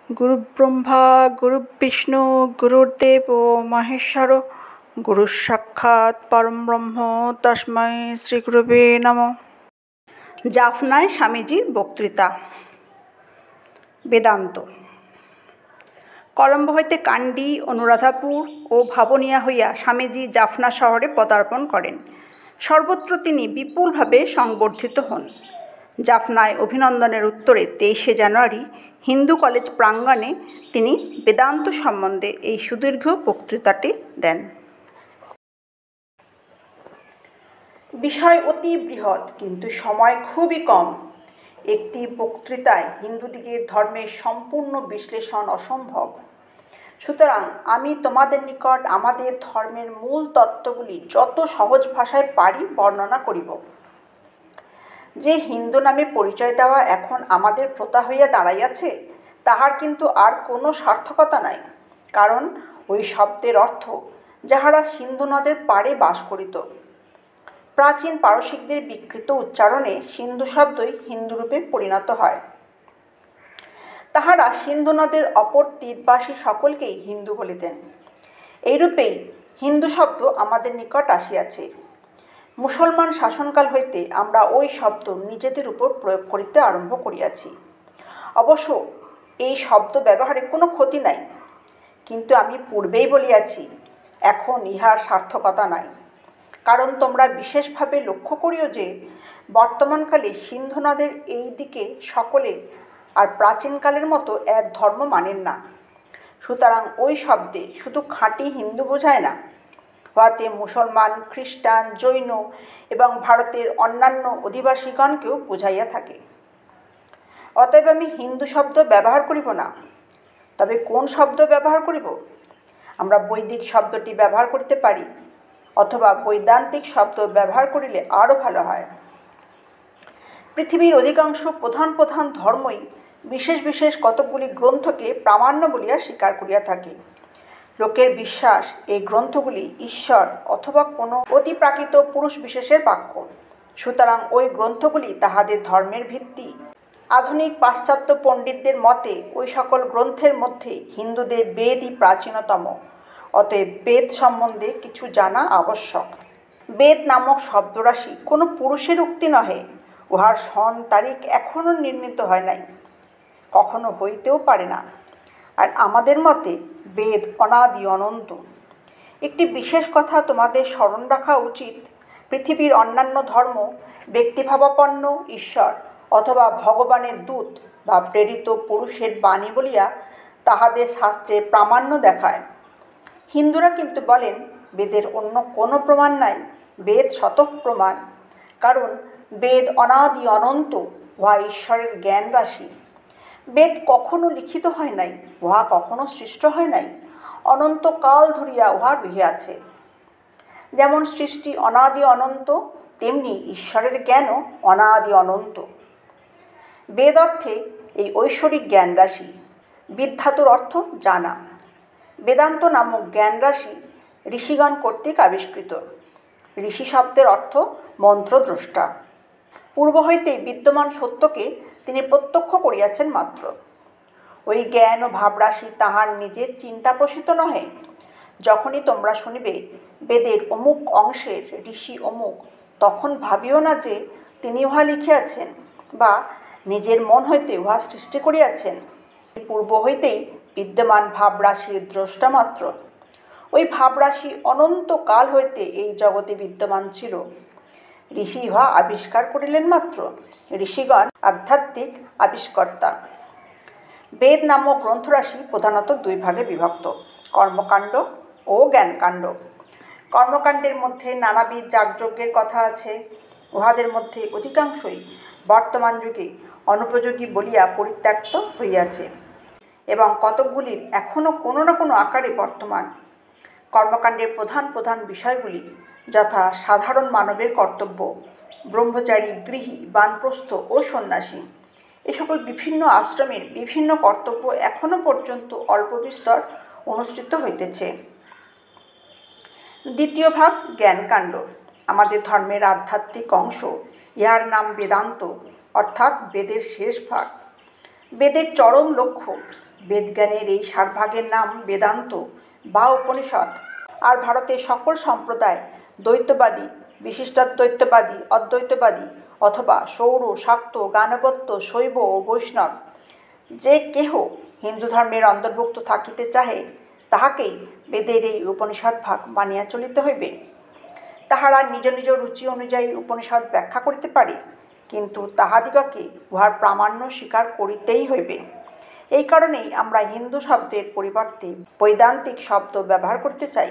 गुरुब्रह्मा गुरुविष्णु गुरुर्देव महेश्वर गुरुसाक्षात् परम ब्रह्म तस्मै श्रीगुरुवे नमः। জাফনায় স্বামীজির বক্তৃতা। বেদান্ত। কলম্বো হইতে কান্ডি, অনুরাধাপুর ও ভাবনিয়া হইয়া স্বামীজি জাফনা শহরে পদার্পণ করেন। সর্বত্র তিনি বিপুলভাবে সংবর্ধিত হন। জাফনায় অভিনন্দনের উত্তরে 23শে জানুয়ারি হিন্দু কলেজ প্রাঙ্গণে তিনি বেদান্ত সম্বন্ধে এই সুদীর্ঘ বক্তৃতাটি দেন। বিষয় অতি বৃহৎ, কিন্তু সময় খুবই কম। একটি বক্তৃতায় হিন্দুদিগের ধর্মের সম্পূর্ণ বিশ্লেষণ অসম্ভব। সুতরাং আমি তোমাদের নিকট আমাদের ধর্মের মূল তত্ত্বগুলি যত সহজ ভাষায় পারি বর্ণনা করিব। যে হিন্দু নামে পরিচয় দেওয়া এখন আমাদের প্রথা হইয়া দাঁড়াইয়াছে, তাহার কিন্তু আর কোনো সার্থকতা নাই। কারণ ওই শব্দের অর্থ যাহারা সিন্ধু নদের পাড়ে বাস করিত। প্রাচীন পারসিকদের বিকৃত উচ্চারণে সিন্ধু শব্দই হিন্দুরূপে পরিণত হয়। তাহারা সিন্ধু নদের অপর তীরবাসী সকলকেই হিন্দু বলিতেন। এইরূপেই হিন্দু শব্দ আমাদের নিকট আসিয়াছে। মুসলমান শাসনকাল হইতে আমরা ওই শব্দ নিজেদের উপর প্রয়োগ করিতে আরম্ভ করিয়াছি। অবশ্য এই শব্দ ব্যবহারে কোনো ক্ষতি নাই, কিন্তু আমি পূর্বেই বলিয়াছি, এখন ইহার সার্থকতা নাই। কারণ তোমরা বিশেষভাবে লক্ষ্য করিও যে বর্তমানকালে সিন্ধু নদের এই দিকে সকলে আর প্রাচীনকালের মতো এক ধর্ম মানেন না। সুতরাং ওই শব্দে শুধু খাঁটি হিন্দু বোঝায় না, উহাতে মুসলমান, খ্রিস্টান, জৈন এবং ভারতের অন্যান্য অধিবাসীগণকেও বুঝাইয়া থাকে। অতএব আমি হিন্দু শব্দ ব্যবহার করিব না। তবে কোন শব্দ ব্যবহার করিব? আমরা বৈদিক শব্দটি ব্যবহার করতে পারি, অথবা বৈদান্তিক শব্দ ব্যবহার করিলে আরও ভালো হয়। পৃথিবীর অধিকাংশ প্রধান প্রধান ধর্মই বিশেষ বিশেষ কতকগুলি গ্রন্থকে প্রামাণ্য বলিয়া স্বীকার করিয়া থাকে। লোকের বিশ্বাস এই গ্রন্থগুলি ঈশ্বর অথবা কোনো অতিপ্রাকৃত পুরুষ বিশেষের বাক্য। সুতরাং ওই গ্রন্থগুলি তাহাদের ধর্মের ভিত্তি। আধুনিক পাশ্চাত্য পণ্ডিতদের মতে ওই সকল গ্রন্থের মধ্যে হিন্দুদের বেদই প্রাচীনতম। অতএব বেদ সম্বন্ধে কিছু জানা আবশ্যক। বেদ নামক শব্দরাশি কোনো পুরুষের উক্তি নহে। উহার সন তারিখ এখনও নির্ণীত হয় নাই, কখনো হইতেও পারে না। আর আমাদের মতে বেদ অনাদি অনন্ত। একটি বিশেষ কথা তোমাদের স্মরণ রাখা উচিত। পৃথিবীর অন্যান্য ধর্ম ব্যক্তিভাবাপন্ন ঈশ্বর অথবা ভগবানের দূত বা প্রেরিত পুরুষের বাণী বলিয়া তাহাদের শাস্ত্রে প্রামাণ্য দেখায়। হিন্দুরা কিন্তু বলেন বেদের অন্য কোনো প্রমাণ নাই, বেদ শতক প্রমাণ। কারণ বেদ অনাদি অনন্ত, উহা ঈশ্বরের জ্ঞান রাশি। বেদ কখনো লিখিত হয় নাই, উহা কখনো সৃষ্ট হয় নাই, অনন্তকাল ধরিয়া উহা রহিয়াছে। যেমন সৃষ্টি অনাদি অনন্ত, তেমনি ঈশ্বরের জ্ঞানও অনাদি অনন্ত। বেদ অর্থে এই ঐশ্বরিক জ্ঞান রাশি। বিদ্ধাতুর অর্থ জানা। বেদান্ত নামক জ্ঞান রাশি ঋষিগণ কর্তৃক আবিষ্কৃত। ঋষি শব্দের অর্থ মন্ত্রদ্রষ্টা। পূর্ব হইতেই বিদ্যমান সত্যকে তিনি প্রত্যক্ষ করিয়াছেন মাত্র। ওই জ্ঞান ও ভাবরাশি তাহার নিজের চিন্তা প্রসূত নহে। যখনই তোমরা শুনিবে বেদের অমুক অংশের ঋষি অমুক, তখন ভাবিও না যে তিনি উহা লিখিয়াছেন বা নিজের মন হইতে উহা সৃষ্টি করিয়াছেন। পূর্ব হইতেই বিদ্যমান ভাবরাশির দ্রষ্টা মাত্র। ওই ভাবরাশি অনন্তকাল হইতে এই জগতে বিদ্যমান ছিল। ঋষি উহা আবিষ্কার করিলেন মাত্র। ঋষিগণ আধ্যাত্মিক আবিষ্কর্তা। বেদ নামক গ্রন্থরাশি প্রধানত দুই ভাগে বিভক্ত, কর্মকাণ্ড ও জ্ঞানকাণ্ড। কর্মকাণ্ডের মধ্যে নানাবিধ যাগযজ্ঞের কথা আছে। উহাদের মধ্যে অধিকাংশই বর্তমান যুগে অনুপযোগী বলিয়া পরিত্যক্ত হইয়াছে এবং কতকগুলির এখনও কোনো না কোনো আকারে বর্তমান। কর্মকাণ্ডের প্রধান প্রধান বিষয়গুলি যথা সাধারণ মানবের কর্তব্য, ব্রহ্মচারী, গৃহী, বানপ্রস্থ ও সন্ন্যাসী, এ সকল বিভিন্ন আশ্রমের বিভিন্ন কর্তব্য এখনও পর্যন্ত অল্প বিস্তর অনুষ্ঠিত হইতেছে। দ্বিতীয় ভাগ জ্ঞানকাণ্ড, আমাদের ধর্মের আধ্যাত্মিক অংশ। ইহার নাম বেদান্ত, অর্থাৎ বেদের শেষ ভাগ। বেদের চরম লক্ষ্য বেদজ্ঞানের এই 7 ভাগের নাম বেদান্ত বা উপনিষদ। আর ভারতের সকল সম্প্রদায় দ্বৈতবাদী, বিশিষ্টাদ্বৈতবাদী, অদ্বৈতবাদী অথবা সৌর, শাক্ত, গানপত্য, শৈব ও বৈষ্ণব যে কেহ হিন্দু ধর্মের অন্তর্ভুক্ত থাকিতে চাহে তাহাকেই বেদের এই উপনিষদ ভাগ মানিয়া চলিতে হইবে। তাহারা নিজ নিজ রুচি অনুযায়ী উপনিষদ ব্যাখ্যা করিতে পারে, কিন্তু তাহাদিগকে উহার প্রামাণ্য স্বীকার করিতেই হইবে। এই কারণেই আমরা হিন্দু শব্দের পরিবর্তে বৈদান্তিক শব্দ ব্যবহার করতে চাই।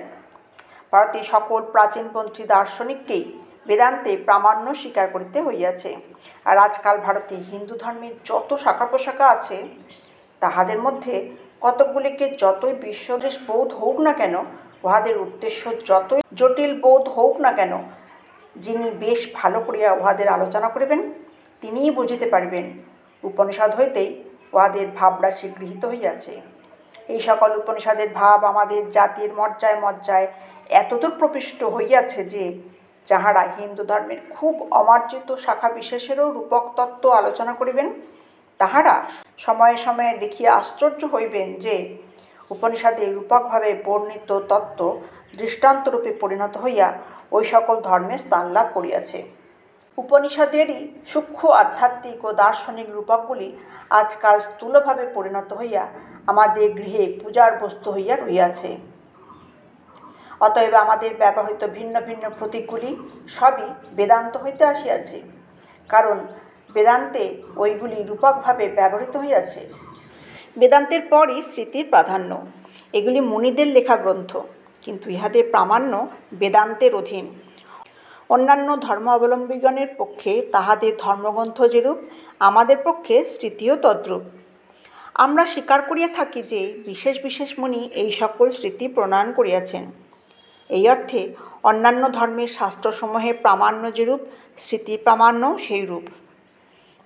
ভারতের সকল প্রাচীনপন্থী দার্শনিককেই বেদান্তে প্রামাণ্য স্বীকার করিতে হইয়াছে। আর আজকাল ভারতে হিন্দু ধর্মের যত শাখা প্রশাখা আছে, তাহাদের মধ্যে কতকগুলিকে যতই বিশ্বদেশ বোধ হোক না কেন, উহাদের উদ্দেশ্য যতই জটিল বোধ হোক না কেন, যিনি বেশ ভালো করিয়া উহাদের আলোচনা করিবেন, তিনিই বুঝিতে পারিবেন উপনিষদ হইতেই উহাদের ভাবরাশি গৃহীত হইয়াছে। এই সকল উপনিষদের ভাব আমাদের জাতির মজ্জায় মজ্জায় এতদূর প্রবিষ্ট হইয়াছে যে যাহারা হিন্দু ধর্মের খুব অমার্জিত শাখা বিশেষেরও রূপক তত্ত্ব আলোচনা করিবেন, তাহারা সময়ে সময়ে দেখিয়া আশ্চর্য হইবেন যে উপনিষদে রূপকভাবে বর্ণিত তত্ত্ব দৃষ্টান্তরূপে পরিণত হইয়া ওই সকল ধর্মের স্থান লাভ করিয়াছে। উপনিষদেরই সূক্ষ্ম আধ্যাত্মিক ও দার্শনিক রূপকগুলি আজকাল স্থূলভাবে পরিণত হইয়া আমাদের গৃহে পূজার বস্তু হইয়া রহিয়াছে। অতএব আমাদের ব্যবহৃত ভিন্ন ভিন্ন প্রতীকগুলি সবই বেদান্ত হইতে আসিয়াছে, কারণ বেদান্তে ওইগুলি রূপকভাবে ব্যবহৃত হইয়াছে। বেদান্তের পরই স্মৃতির প্রাধান্য। এগুলি মুনিদের লেখা গ্রন্থ, কিন্তু ইহাদের প্রামাণ্য বেদান্তের অধীন। অন্যান্য ধর্মাবলম্বীগণের পক্ষে তাহাদের ধর্মগ্রন্থ যেরূপ, আমাদের পক্ষে স্মৃতিও তদ্রূপ। আমরা স্বীকার করিয়া থাকি যে বিশেষ বিশেষ মুনি এই সকল স্মৃতি প্রণয়ন করিয়াছেন। এই অর্থে অন্যান্য ধর্মের শাস্ত্রসমূহের প্রামাণ্য যেরূপ, স্মৃতির প্রামাণ্যও সেইরূপ।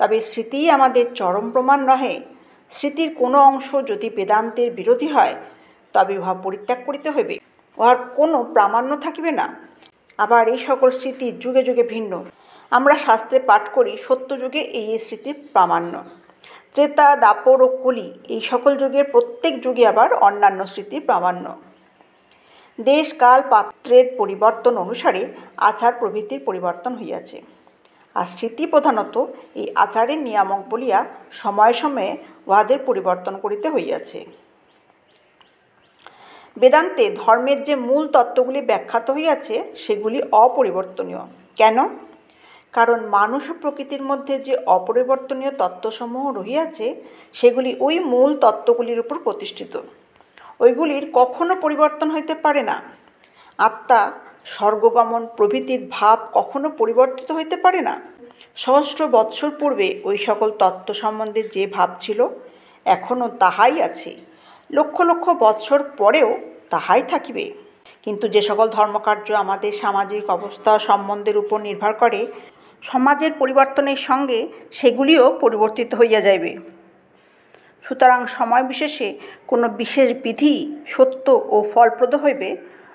তবে স্মৃতিই আমাদের চরম প্রমাণ নহে। স্মৃতির কোনো অংশ যদি বেদান্তের বিরোধী হয়, তবে উহা পরিত্যাগ করিতে হইবে, উহার কোনো প্রামাণ্য থাকিবে না। আবার এই সকল স্মৃতি যুগে যুগে ভিন্ন। আমরা শাস্ত্রে পাঠ করি সত্যযুগে এই স্মৃতির প্রামাণ্য, ত্রেতা, দাপর ও কলি এই সকল যুগের প্রত্যেক যুগে আবার অন্যান্য স্মৃতির প্রামাণ্য। দেশ, কাল, পাত্রের পরিবর্তন অনুসারে আচার প্রভৃতির পরিবর্তন হইয়াছে। আর স্মৃতি প্রধানত এই আচারের নিয়ামক বলিয়া সময়ে সময়ে উহাদের পরিবর্তন করিতে হইয়াছে। বেদান্তে ধর্মের যে মূল তত্ত্বগুলি ব্যাখ্যাত হইয়াছে সেগুলি অপরিবর্তনীয়। কেন? কারণ মানুষ ও প্রকৃতির মধ্যে যে অপরিবর্তনীয় তত্ত্বসমূহ রহিয়াছে সেগুলি ওই মূল তত্ত্বগুলির উপর প্রতিষ্ঠিত। ওইগুলির কখনো পরিবর্তন হইতে পারে না। আত্মা, স্বর্গগমন প্রভৃতির ভাব কখনো পরিবর্তিত হইতে পারে না। সহস্র বৎসর পূর্বে ওই সকল তত্ত্ব সম্বন্ধে যে ভাব ছিল, এখনও তাহাই আছে। লক্ষ লক্ষ বৎসর পরেও তাহাই থাকিবে। কিন্তু যে সকল ধর্মকার্য আমাদের সামাজিক অবস্থা সম্বন্ধের উপর নির্ভর করে, সমাজের পরিবর্তনের সঙ্গে সেগুলিও পরিবর্তিত হইয়া যাইবে। সুতরাং সময় বিশেষে কোনো বিশেষ বিধি সত্য ও ফলপ্রদ হইবে,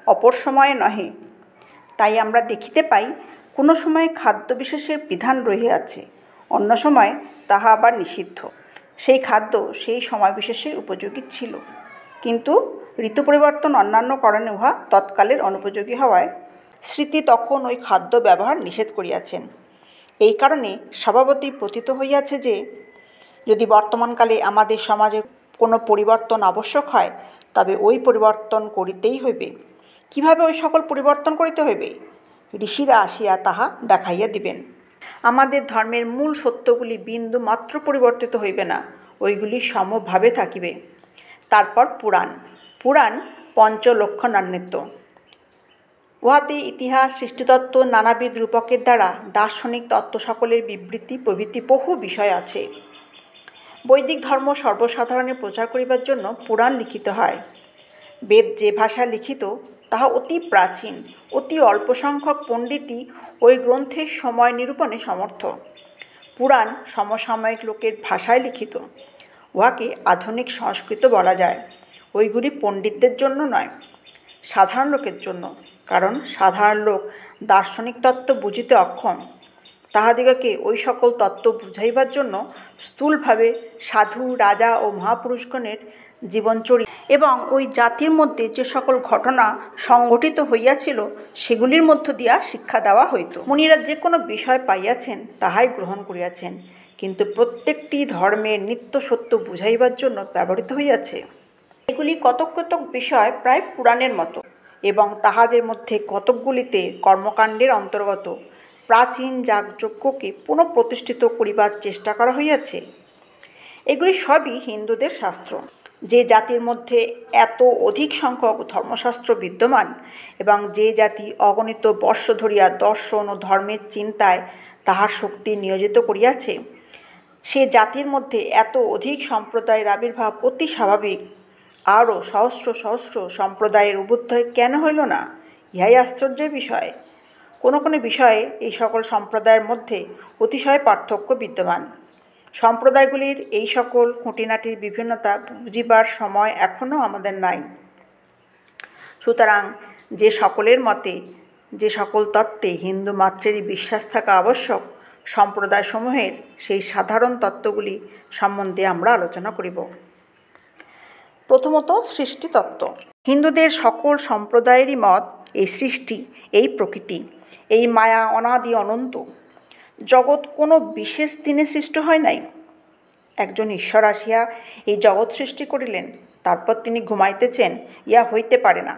অপর সময়ে নহে। তাই আমরা দেখিতে পাই কোনো সময়ে খাদ্য বিশেষের বিধান রহিয়াছে, অন্য সময় তাহা আবার নিষিদ্ধ। সেই খাদ্য সেই সময় বিশেষের উপযোগী ছিল, কিন্তু ঋতু পরিবর্তন অন্যান্য কারণে উহা তৎকালের অনুপযোগী হওয়ায় স্মৃতি তখন ওই খাদ্য ব্যবহার নিষেধ করিয়াছেন। এই কারণে স্বভাবতই প্রতীত হইয়াছে যে যদি বর্তমানকালে আমাদের সমাজে কোনো পরিবর্তন আবশ্যক হয়, তবে ওই পরিবর্তন করিতেই হইবে। কিভাবে ওই সকল পরিবর্তন করিতে হইবে, ঋষিরা আসিয়া তাহা দেখাইয়া দিবেন। আমাদের ধর্মের মূল সত্যগুলি বিন্দু মাত্র পরিবর্তিত হইবে না, ওইগুলি সমভাবে থাকিবে। তারপর পুরাণ। পুরাণ পঞ্চলক্ষণান্বিত। উহাতে ইতিহাস, সৃষ্টিতত্ত্ব, নানাবিধ রূপকের দ্বারা দার্শনিক তত্ত্ব সকলের বিবৃতি প্রভৃতি বহু বিষয় আছে। বৈদিক ধর্ম সর্বসাধারণে প্রচার করিবার জন্য পুরাণ লিখিত হয়। বেদ যে ভাষায় লিখিত তাহা অতি প্রাচীন। অতি অল্প সংখ্যক পণ্ডিতই ওই গ্রন্থের সময় নিরূপণে সমর্থ। পুরাণ সমসাময়িক লোকের ভাষায় লিখিত। উহাকে আধুনিক সংস্কৃত বলা যায়। ওইগুলি পণ্ডিতদের জন্য নয়, সাধারণ লোকের জন্য, কারণ সাধারণ লোক দার্শনিক তত্ত্ব বুঝিতে অক্ষম। তাহাদিগকে ওই সকল তত্ত্ব বুঝাইবার জন্য স্থূলভাবে সাধু রাজা ও মহাপুরুষগণের জীবনচরিত এবং ওই জাতির মধ্যে যে সকল ঘটনা সংঘটিত হইয়াছিল সেগুলির মধ্য দিয়া শিক্ষা দেওয়া হইত। মুনিরা যে কোনো বিষয় পাইয়াছেন তাহাই গ্রহণ করিয়াছেন, কিন্তু প্রত্যেকটি ধর্মের নিত্য সত্য বুঝাইবার জন্য ব্যবহৃত হইয়াছে। এগুলি কতক কতক বিষয় প্রায় পুরাণের মতো এবং তাহাদের মধ্যে কতকগুলিতে কর্মকাণ্ডের অন্তর্গত প্রাচীন যাগযজ্ঞকে পুনঃপ্রতিষ্ঠিত করিবার চেষ্টা করা হইয়াছে। এগুলি সবই হিন্দুদের শাস্ত্র। যে জাতির মধ্যে এত অধিক সংখ্যক ধর্মশাস্ত্র বিদ্যমান এবং যে জাতি অগণিত বর্ষ ধরিয়া দর্শন ও ধর্মের চিন্তায় তাহার শক্তি নিয়োজিত করিয়াছে, সে জাতির মধ্যে এত অধিক সম্প্রদায়ের আবির্ভাব অতি স্বাভাবিক। আরও সহস্র সহস্র সম্প্রদায়ের উবুদ্ধয় কেন হইল না, ইহাই আশ্চর্যের বিষয়। কোনো কোনো বিষয়ে এই সকল সম্প্রদায়ের মধ্যে অতিশয় পার্থক্য বিদ্যমান। সম্প্রদায়গুলির এই সকল খুঁটিনাটির বিভিন্নতা বুঝিবার সময় এখনও আমাদের নাই। সুতরাং যে সকলের মতে যে সকল তত্ত্বে হিন্দু মাত্রেরই বিশ্বাস থাকা আবশ্যক, সম্প্রদায়সমূহের সেই সাধারণ তত্ত্বগুলি সম্বন্ধে আমরা আলোচনা করিব। প্রথমত, সৃষ্টিতত্ত্ব। হিন্দুদের সকল সম্প্রদায়েরই মত এই সৃষ্টি, এই প্রকৃতি, এই মায়া অনাদি অনন্ত। জগৎ কোনো বিশেষ দিনে সৃষ্ট হয় নাই। একজন ঈশ্বর আসিয়া এই জগৎ সৃষ্টি করিলেন, তারপর তিনি ঘুমাইতেছেন, ইয়া হইতে পারে না।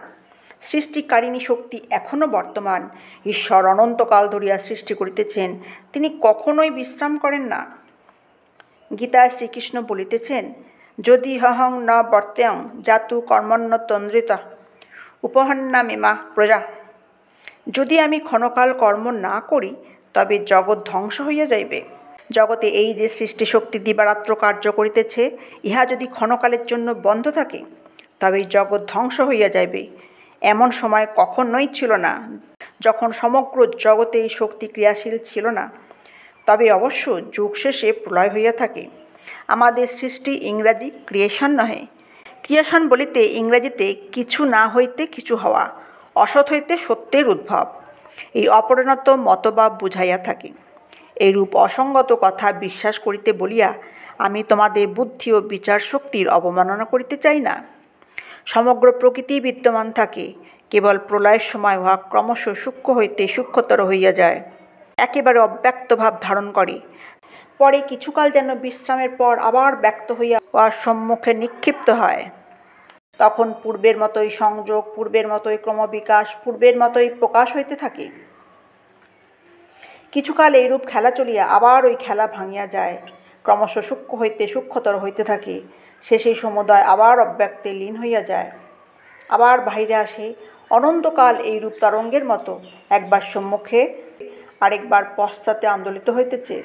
সৃষ্টিকারিণী শক্তি এখনও বর্তমান। ঈশ্বর অনন্তকাল ধরিয়া সৃষ্টি করিতেছেন, তিনি কখনোই বিশ্রাম করেন না। গীতায় শ্রীকৃষ্ণ বলিতেছেন, যদি হহং ন বর্তেয়ং জাতু কর্মণ্য তন্দ্রিতা উপহন্যামিমা প্রজা। যদি আমি ক্ষণকাল কর্ম না করি তবে জগৎ ধ্বংস হইয়া যাইবে। জগতে এই যে সৃষ্টি শক্তি দিবারাত্র কার্য করিতেছে, ইহা যদি ক্ষণকালের জন্য বন্ধ থাকে তবে জগৎ ধ্বংস হইয়া যাইবে। এমন সময় কখনোই ছিল না যখন সমগ্র জগতে এই শক্তি ক্রিয়াশীল ছিল না। তবে অবশ্য যুগ শেষে প্রলয় হইয়া থাকে। আমাদের সৃষ্টি ইংরাজি ক্রিয়েশন নহে। ক্রিয়েশন বলিতে ইংরাজিতে কিছু না হইতে কিছু হওয়া, অসৎ হইতে সত্যের উদ্ভব, এই অপরিণত মতবাদ বুঝাইয়া থাকে। এইরূপ অসঙ্গত কথা বিশ্বাস করিতে বলিয়া আমি তোমাদের বুদ্ধি ও বিচার শক্তির অবমাননা করিতে চাই না। সমগ্র প্রকৃতি বিদ্যমান থাকে, কেবল প্রলয়ের সময় উহা ক্রমশ সূক্ষ্ম হইতে সূক্ষ্মতর হইয়া যায়, একেবারে অব্যক্ত ভাব ধারণ করে। পরে কিছুকাল যেন বিশ্রামের পর আবার ব্যক্ত হইয়া উহার সম্মুখে নিক্ষিপ্ত হয়। তখন পূর্বের মতোই সংযোগ, পূর্বের মতোই ক্রমবিকাশ, পূর্বের মতোই প্রকাশ হইতে থাকে। কিছুকাল এইরূপ খেলা চলিয়া আবার ওই খেলা ভাঙিয়া যায়, ক্রমশ সূক্ষ্ম হইতে সূক্ষ্মতর হইতে থাকে। শেষে সমুদয় আবার অব্যক্তে লীন হইয়া যায়, আবার বাহিরে আসে। অনন্তকাল এইরূপ তরঙ্গের মতো একবার সম্মুখে আরেকবার পশ্চাতে আন্দোলিত হইতেছে।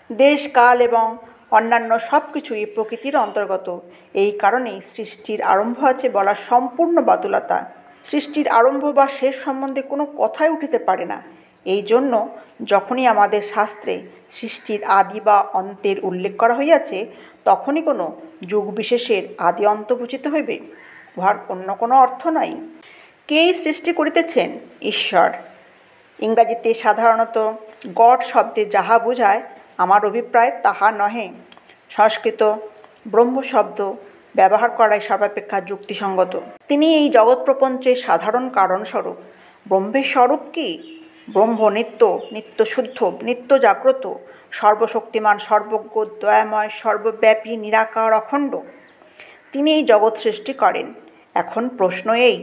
দেশ, কাল এবং অন্যান্য সব কিছুই প্রকৃতির অন্তর্গত। এই কারণেই সৃষ্টির আরম্ভ আছে বলার সম্পূর্ণ বাতুলতা। সৃষ্টির আরম্ভ বা শেষ সম্বন্ধে কোনো কথাই উঠিতে পারে না। এই জন্য যখনই আমাদের শাস্ত্রে সৃষ্টির আদি বা অন্তের উল্লেখ করা হইয়াছে, তখনই কোনো যুগ বিশেষের আদি অন্ত বুঝিতে হইবে, উহার অন্য কোনো অর্থ নাই। কে সৃষ্টি করিতেছেন? ঈশ্বর। ইংরাজিতে সাধারণত গড শব্দে যাহা বোঝায়, আমার অভিপ্রায় তাহা নহে। সংস্কৃত ব্রহ্ম শব্দ ব্যবহার করাই সর্বাপেক্ষা যুক্তিসঙ্গত। তিনি এই জগৎ প্রপঞ্চের সাধারণ কারণস্বরূপ। ব্রহ্মের স্বরূপ কি? ব্রহ্ম নিত্য, নিত্য শুদ্ধ, নিত্য জাগ্রত, সর্বশক্তিমান, সর্বজ্ঞ, দয়াময়, সর্বব্যাপী, নিরাকার, অখণ্ড। তিনি এই জগৎ সৃষ্টি করেন। এখন প্রশ্ন এই,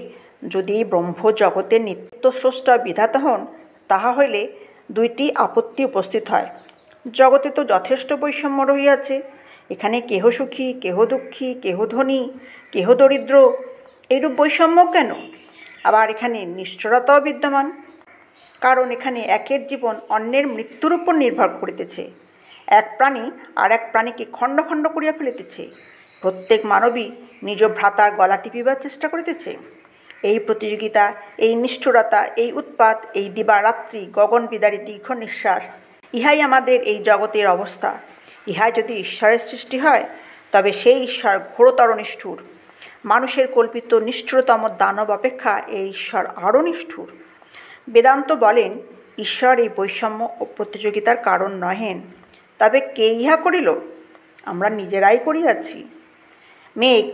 যদি ব্রহ্ম জগতের নিত্য স্রষ্টা বিধাতা হন, তাহা হইলে দুইটি আপত্তি উপস্থিত হয়। জগতে তো যথেষ্ট বৈষম্য রহিয়াছে। এখানে কেহ সুখী, কেহ দুঃখী, কেহ ধনী, কেহ দরিদ্র, এইরূপ বৈষম্য কেন? আবার এখানে নিষ্ঠুরতাও বিদ্যমান, কারণ এখানে একের জীবন অন্যের মৃত্যুর উপর নির্ভর করিতেছে। এক প্রাণী আর এক প্রাণীকে খণ্ড খণ্ড করিয়া ফেলিতেছে। প্রত্যেক মানবী নিজ ভ্রাতার গলা টিপিবার চেষ্টা করিতেছে। এই প্রতিযোগিতা, এই নিষ্ঠুরতা, এই উৎপাত, এই দিবারাত্রি গগন বিদারী দীর্ঘ নিঃশ্বাস, ইহাই আমাদের এই জগতের অবস্থা। ইহাই যদি ঈশ্বরের সৃষ্টি হয়, তবে সেই ঈশ্বর ঘোরতর নিষ্ঠুর। মানুষের কল্পিত নিষ্ঠুরতম দানব অপেক্ষা এই ঈশ্বর আরও নিষ্ঠুর। বেদান্ত বলেন, ঈশ্বর এই বৈষম্য ও প্রতিযোগিতার কারণ নহেন, তবে কে ইহা করিল? আমরা নিজেরাই করিয়াছি। মেঘ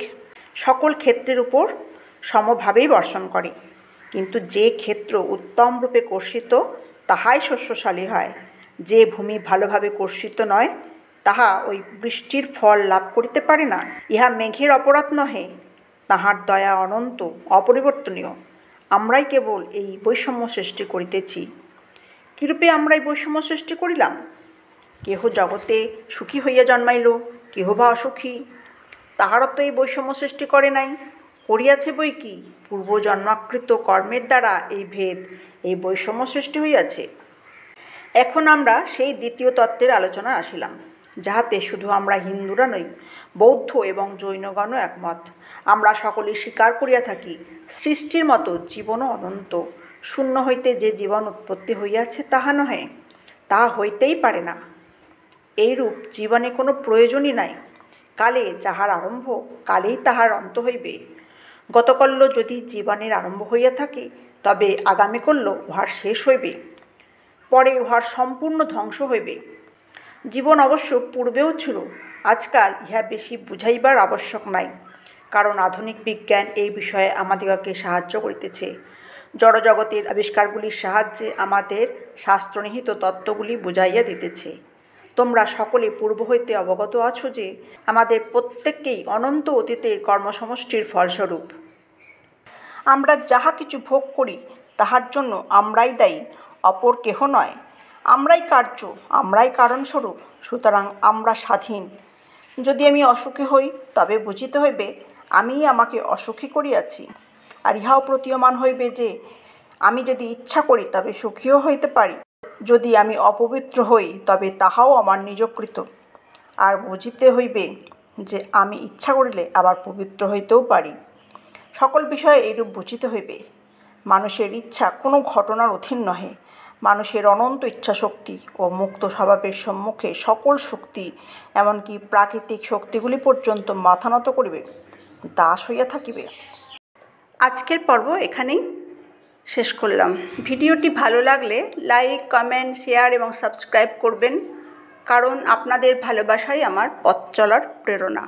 সকল ক্ষেত্রের উপর সমভাবেই বর্ষণ করে, কিন্তু যে ক্ষেত্র উত্তম রূপে কর্ষিত তাহাই শস্যশালী হয়। যে ভূমি ভালোভাবে কর্ষিত নয়, তাহা ওই বৃষ্টির ফল লাভ করিতে পারে না। ইহা মেঘের অপরাধ নহে, তাহার দয়া অনন্ত, অপরিবর্তনীয়। আমরাই কেবল এই বৈষম্য সৃষ্টি করিতেছি। কিরূপে আমরা এই বৈষম্য সৃষ্টি করিলাম? কেহ জগতে সুখী হইয়া জন্মাইল, কেহ বা অসুখী। তাহারও তো এই বৈষম্য সৃষ্টি করে নাই, করিয়াছে বই কি পূর্বজন্মাকৃত কর্মের দ্বারা এই ভেদ, এই বৈষম্য সৃষ্টি হইয়াছে। এখন আমরা সেই দ্বিতীয় তত্ত্বের আলোচনায় আসিলাম, যাহাতে শুধু আমরা হিন্দুরা নই, বৌদ্ধ এবং জৈনগণও একমত। আমরা সকলেই স্বীকার করিয়া থাকি, সৃষ্টির মতো জীবনও অনন্ত। শূন্য হইতে যে জীবন উৎপত্তি হইয়াছে তাহা নহে, তাহা হইতেই পারে না। এইরূপ জীবনে কোনো প্রয়োজনই নাই। কালে যাহার আরম্ভ, কালেই তাহার অন্ত হইবে। গতকল্য যদি জীবনের আরম্ভ হইয়া থাকে, তবে আগামীকল্য উহার শেষ হইবে, পরে উহার সম্পূর্ণ ধ্বংস হইবে। জীবন অবশ্য পূর্বেও ছিল, আজকাল ইহা বেশি বুঝাইবার আবশ্যক নাই, কারণ আধুনিক বিজ্ঞান এই বিষয়ে আমাদিগকে সাহায্য করিতেছে। জড়জগতের আবিষ্কারগুলির সাহায্যে আমাদের শাস্ত্রনিহিত তত্ত্বগুলি বুঝাইয়া দিতেছে। তোমরা সকলে পূর্ব হইতে অবগত আছো যে আমাদের প্রত্যেককেই অনন্ত অতীতের কর্মসমষ্টির ফলস্বরূপ। আমরা যাহা কিছু ভোগ করি তাহার জন্য আমরাই দায়ী, অপর কেহ নয়। আমরাই কার্য, আমরাই কারণস্বরূপ, সুতরাং আমরা স্বাধীন। যদি আমি অসুখী হই, তবে বুঝিতে হইবে আমিই আমাকে অসুখী করিয়াছি। আর ইহাও প্রতীয়মান হইবে যে আমি যদি ইচ্ছা করি তবে সুখীও হইতে পারি। যদি আমি অপবিত্র হই, তবে তাহাও আমার নিজকৃত। আর বুঝিতে হইবে যে আমি ইচ্ছা করিলে আবার পবিত্র হইতেও পারি। সকল বিষয়ে এইরূপ বুঝিতে হইবে। মানুষের ইচ্ছা কোনো ঘটনার অধীন নহে। মানুষের অনন্ত ইচ্ছাশক্তি ও মুক্ত স্বভাবের সম্মুখে সকল শক্তি, এমনকি প্রাকৃতিক শক্তিগুলি পর্যন্ত মাথা নত করিবে, দাস হইয়া থাকিবে। আজকের পর্ব এখানেই শেষ করলাম। ভিডিওটি ভালো লাগলে লাইক, কমেন্ট, শেয়ার এবং সাবস্ক্রাইব করবেন, কারণ আপনাদের ভালোবাসাই আমার পথ চলার প্রেরণা।